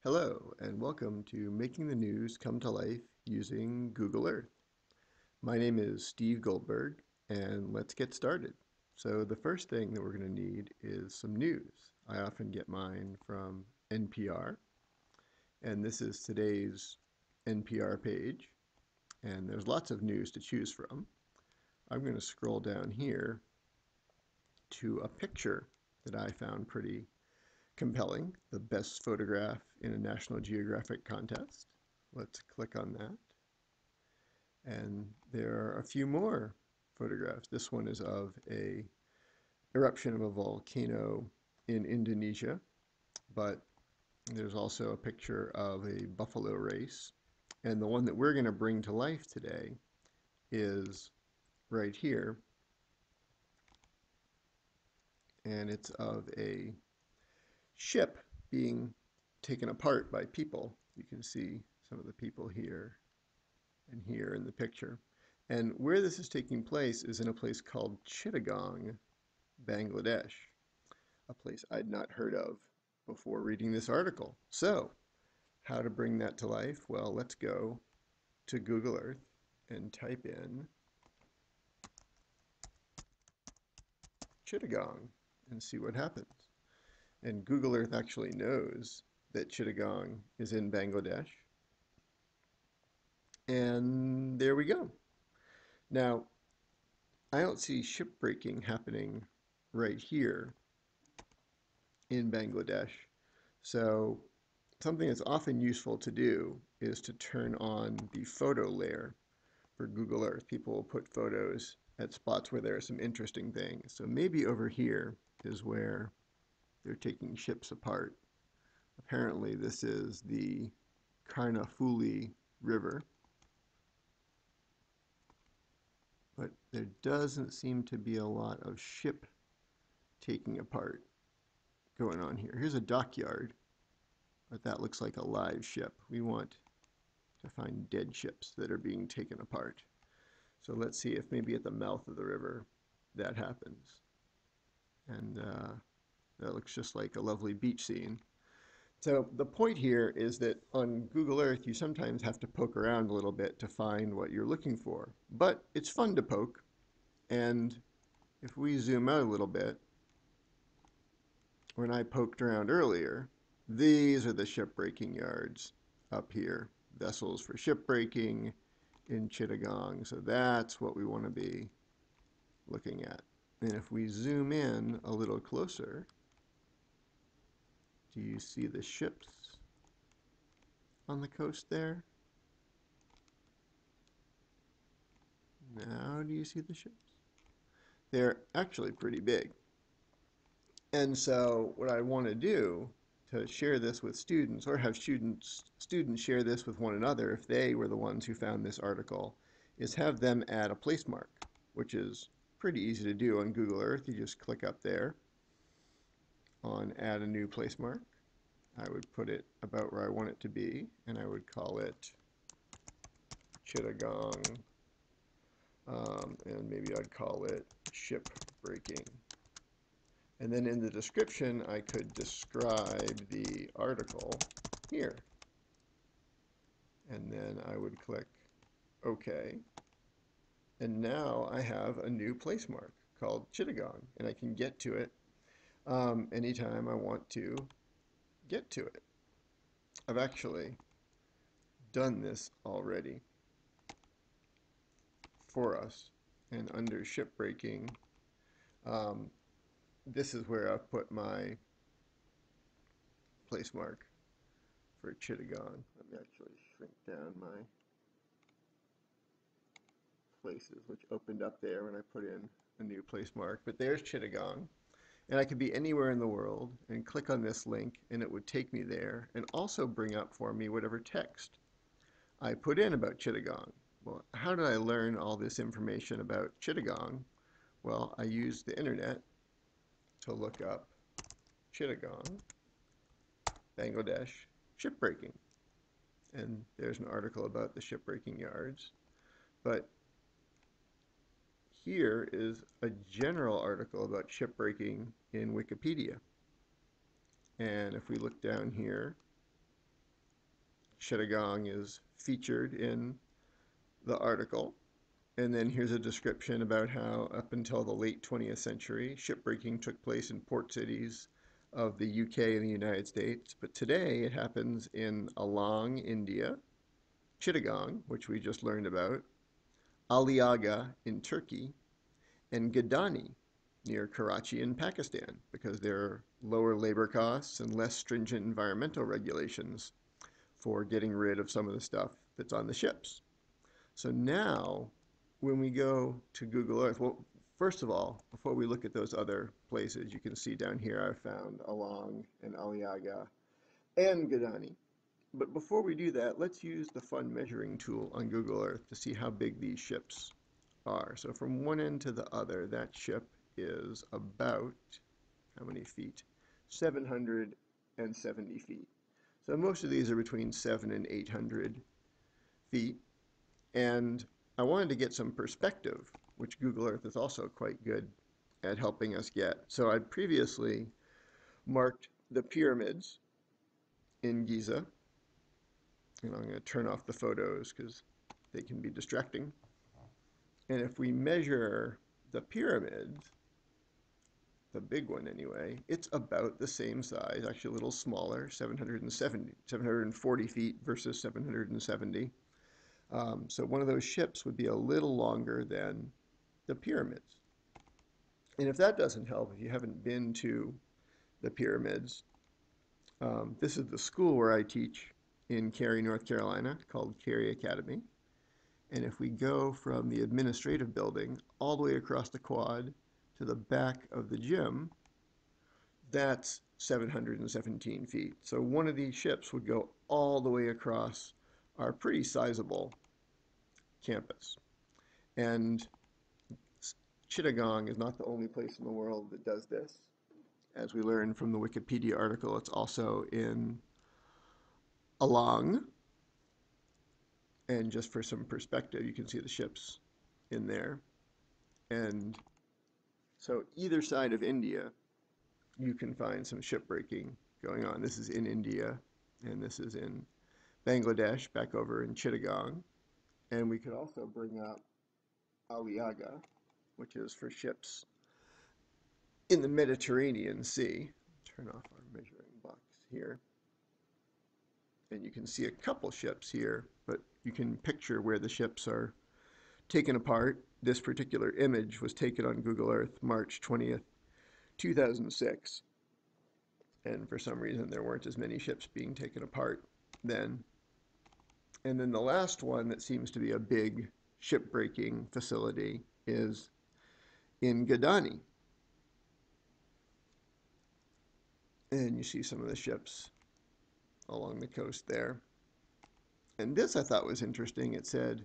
Hello, and welcome to Making the News Come to Life using Google Earth. My name is Steve Goldberg, and let's get started. So the first thing that we're going to need is some news. I often get mine from NPR, and this is today's NPR page, and there's lots of news to choose from. I'm going to scroll down here to a picture that I found pretty compelling, the best photograph in a National Geographic contest. Let's click on that. And there are a few more photographs. This one is of a eruption of a volcano in Indonesia, but there's also a picture of a buffalo race. And the one that we're going to bring to life today is right here, and it's of a ship being taken apart by people. You can see some of the people here and here in the picture. And where this is taking place is in a place called Chittagong, Bangladesh, a place I'd not heard of before reading this article. So, how to bring that to life? Well, let's go to Google Earth and type in Chittagong and see what happens. And Google Earth actually knows that Chittagong is in Bangladesh. And there we go. Now, I don't see shipbreaking happening right here in Bangladesh. So something that's often useful to do is to turn on the photo layer for Google Earth. People will put photos at spots where there are some interesting things. So maybe over here is where they're taking ships apart. Apparently this is the Karnafuli River, but there doesn't seem to be a lot of ship taking apart going on here. Here's a dockyard, but that looks like a live ship. We want to find dead ships that are being taken apart. So let's see if maybe at the mouth of the river that happens. And that looks just like a lovely beach scene. So the point here is that on Google Earth, you sometimes have to poke around a little bit to find what you're looking for. But it's fun to poke. And if we zoom out a little bit, when I poked around earlier, these are the shipbreaking yards up here. Vessels for shipbreaking in Chittagong. So that's what we want to be looking at. And if we zoom in a little closer, do you see the ships on the coast there? Now do you see the ships? They're actually pretty big. And so what I want to do to share this with students or have students share this with one another if they were the ones who found this article is have them add a place mark, which is pretty easy to do on Google Earth. You just click up there on add a new place mark. I would put it about where I want it to be, and I would call it Chittagong, and maybe I'd call it ship breaking. And then in the description, I could describe the article here. And then I would click OK. And now I have a new place mark called Chittagong, and I can get to it anytime I want to get to it. I've actually done this already for us. And under shipbreaking, um, this is where I've put my place mark for Chittagong. Let me actually shrink down my places, which opened up there when I put in a new place mark. But there's Chittagong. And I could be anywhere in the world and click on this link and it would take me there and also bring up for me whatever text I put in about Chittagong. Well, how did I learn all this information about Chittagong? Well, I used the internet to look up Chittagong, Bangladesh shipbreaking. And there's an article about the shipbreaking yards. But here is a general article about shipbreaking in Wikipedia. And if we look down here, Chittagong is featured in the article. And then here's a description about how up until the late 20th century, shipbreaking took place in port cities of the UK and the United States. But today it happens in Alang, India, Chittagong, which we just learned about, Aliaga in Turkey, and Gadani near Karachi in Pakistan, because there are lower labor costs and less stringent environmental regulations for getting rid of some of the stuff that's on the ships. So now, when we go to Google Earth, well, first of all, before we look at those other places, you can see down here I found Alang and Aliaga and Gadani. But before we do that, let's use the fun measuring tool on Google Earth to see how big these ships are. So from one end to the other, that ship is about, how many feet? 770 feet. So most of these are between 700 and 800 feet. And I wanted to get some perspective, which Google Earth is also quite good at helping us get. So I'd previously marked the pyramids in Giza. And I'm going to turn off the photos because they can be distracting. And if we measure the pyramids, the big one anyway, it's about the same size, actually a little smaller, 740 feet versus 770. So one of those ships would be a little longer than the pyramids. And if that doesn't help, if you haven't been to the pyramids, this is the school where I teach in Cary, North Carolina, called Cary Academy. And if we go from the administrative building all the way across the quad to the back of the gym, that's 717 feet. So one of these ships would go all the way across our pretty sizable campus. And Chittagong is not the only place in the world that does this. As we learned from the Wikipedia article, it's also in Alang. And just for some perspective, you can see the ships in there. And so either side of India, you can find some shipbreaking going on. This is in India, and this is in Bangladesh, back over in Chittagong. And we could also bring up Aliaga, which is for ships in the Mediterranean Sea. Turn off our measuring box here. And you can see a couple ships here, but you can picture where the ships are taken apart. This particular image was taken on Google Earth March 20th, 2006. And for some reason, there weren't as many ships being taken apart then. And then the last one that seems to be a big shipbreaking facility is in Gadani. And you see some of the ships along the coast there. And this I thought was interesting. It said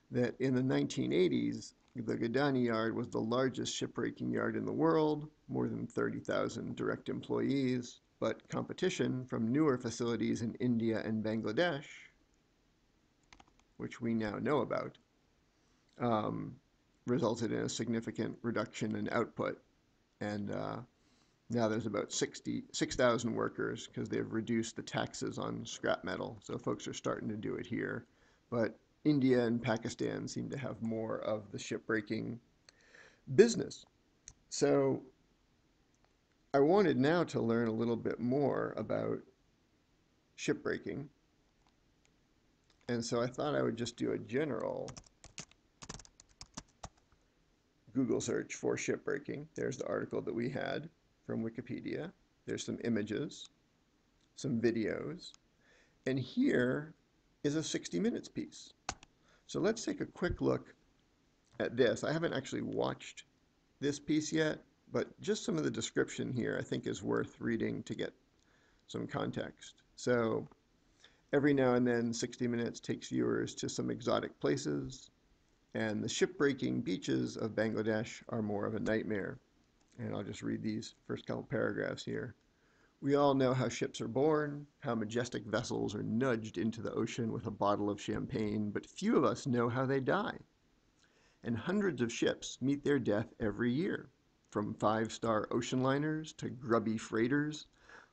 that in the 1980s, the Gadani yard was the largest shipbreaking yard in the world, more than 30,000 direct employees, but competition from newer facilities in India and Bangladesh, which we now know about, resulted in a significant reduction in output. And now there's about 6,000 workers because they've reduced the taxes on scrap metal. So folks are starting to do it here. But India and Pakistan seem to have more of the shipbreaking business. So I wanted now to learn a little bit more about shipbreaking. And so I thought I would just do a general Google search for shipbreaking. There's the article that we had from Wikipedia. There's some images, some videos, and here is a 60 Minutes piece. So let's take a quick look at this. I haven't actually watched this piece yet, but just some of the description here I think is worth reading to get some context. So every now and then 60 Minutes takes viewers to some exotic places, and the shipbreaking beaches of Bangladesh are more of a nightmare. And I'll just read these first couple paragraphs here. We all know how ships are born, how majestic vessels are nudged into the ocean with a bottle of champagne, but few of us know how they die. And hundreds of ships meet their death every year, from five-star ocean liners to grubby freighters.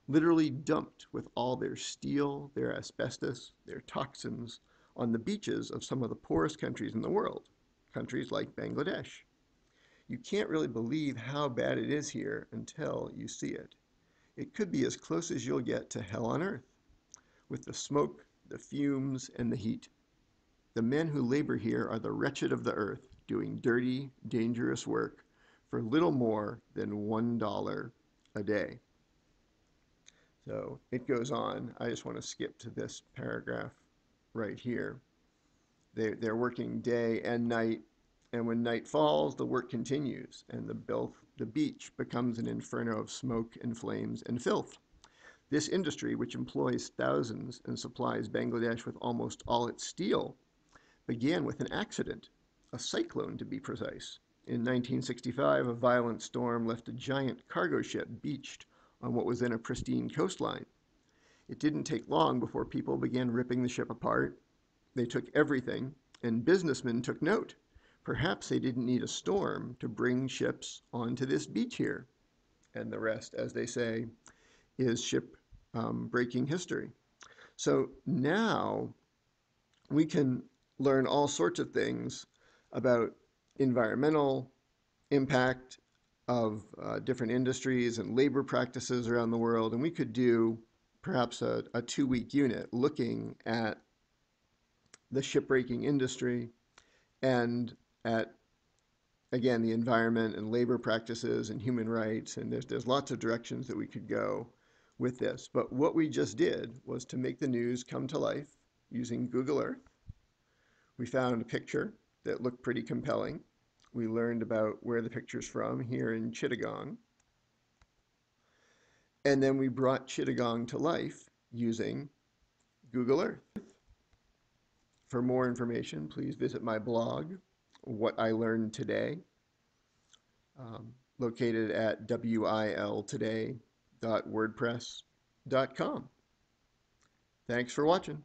literally dumped with all their steel, their asbestos, their toxins on the beaches of some of the poorest countries in the world, countries like Bangladesh. You can't really believe how bad it is here until you see it. It could be as close as you'll get to hell on earth, with the smoke, the fumes, and the heat. The men who labor here are the wretched of the earth, doing dirty, dangerous work for little more than $1 a day. So it goes on. I just want to skip to this paragraph right here. They're working day and night, and when night falls, the work continues, and the beach becomes an inferno of smoke and flames and filth. This industry, which employs thousands and supplies Bangladesh with almost all its steel, began with an accident, a cyclone to be precise. In 1965, a violent storm left a giant cargo ship beached on what was then a pristine coastline. It didn't take long before people began ripping the ship apart. They took everything, and businessmen took note. Perhaps they didn't need a storm to bring ships onto this beach here. And the rest, as they say, is ship breaking history. So now we can learn all sorts of things about environmental impact of different industries and labor practices around the world. And we could do perhaps a 2-week unit looking at the shipbreaking industry and at, again, the environment and labor practices and human rights. And there's lots of directions that we could go with this. But what we just did was to make the news come to life using Google Earth. We found a picture that looked pretty compelling. We learned about where the picture's from here in Chittagong. And then we brought Chittagong to life using Google Earth. For more information, please visit my blog, What I Learned Today, located at wiltoday.wordpress.com. Thanks for watching.